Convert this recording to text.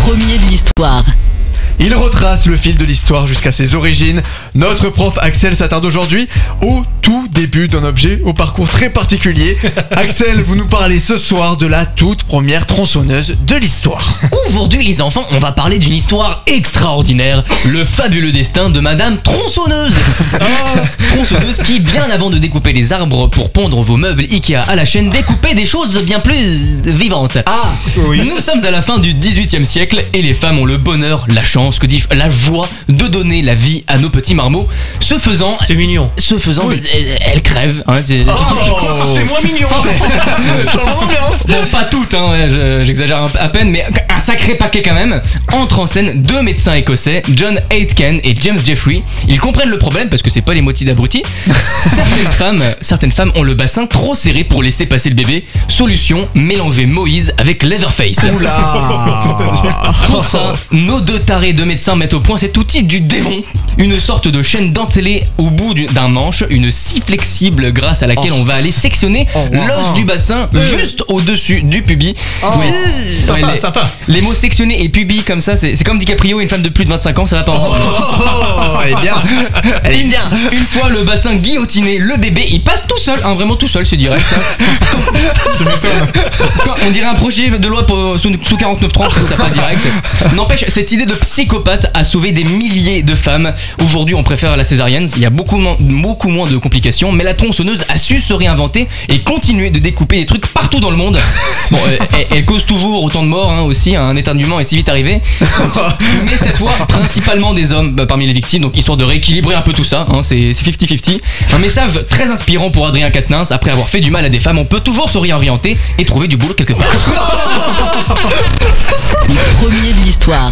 premier de l'histoire. Il retrace le fil de l'histoire jusqu'à ses origines. Notre prof Axel s'attarde aujourd'hui au tout début d'un objet au parcours très particulier. Axel, vous nous parlez ce soir de la toute première tronçonneuse de l'histoire. Aujourd'hui les enfants, on va parler d'une histoire extraordinaire, le fabuleux destin de Madame Tronçonneuse. Tronçonneuse qui, bien avant de découper les arbres pour pondre vos meubles Ikea à la chaîne, découpait des choses bien plus vivantes. Ah, oui. Nous sommes à la fin du 18e siècle et les femmes ont le bonheur, la chance, que dis-je, la joie de donner la vie à nos petits marmots. Ce faisant, Oui. elles crèvent. Hein, C'est moins mignon. Changement d'ambiance. Bon, pas toutes, hein, ouais, j'exagère à peine, mais un sacré paquet quand même. Entrent en scène deux médecins écossais, John Aitken et James Jeffrey. Ils comprennent le problème parce que c'est pas les motifs d'abrutis. Certaines femmes ont le bassin trop serré pour laisser passer le bébé. Solution, mélanger Moïse avec Leatherface. Oula. Pour ça, nos deux tarés de médecins mettent au point cet outil du démon. Une sorte de chaîne dentelée au bout d'un manche, une scie flexible grâce à laquelle on va aller sectionner l'os du bassin juste au-dessus du pubis. Sympa. Les mots sectionner et pubis comme ça, c'est comme DiCaprio et une femme de plus de 25 ans, ça va pas ensemble. Elle est bien. Elle est bien. Une fois le bassin guillotiné, le bébé il passe tout seul, hein, vraiment tout seul, c'est direct. On dirait un projet de loi sous 49.30, ça passe direct. N'empêche, cette idée de psychopathe a sauvé des milliers de femmes. Aujourd'hui, on préfère la césarienne, il y a beaucoup moins de complications, mais la tronçonneuse a su se réinventer et continuer de découper des trucs partout dans le monde. Bon, elle cause toujours autant de morts, hein, aussi, un éternuement est si vite arrivé. Mais cette fois, principalement des hommes parmi les victimes, donc histoire de rééquilibrer un peu tout ça, hein, c'est 50-50. Un message très inspirant pour Adrien Quatennens, après avoir fait du mal à des femmes, on peut toujours se réorienter et trouver du boulot quelque part. Le premier de l'histoire.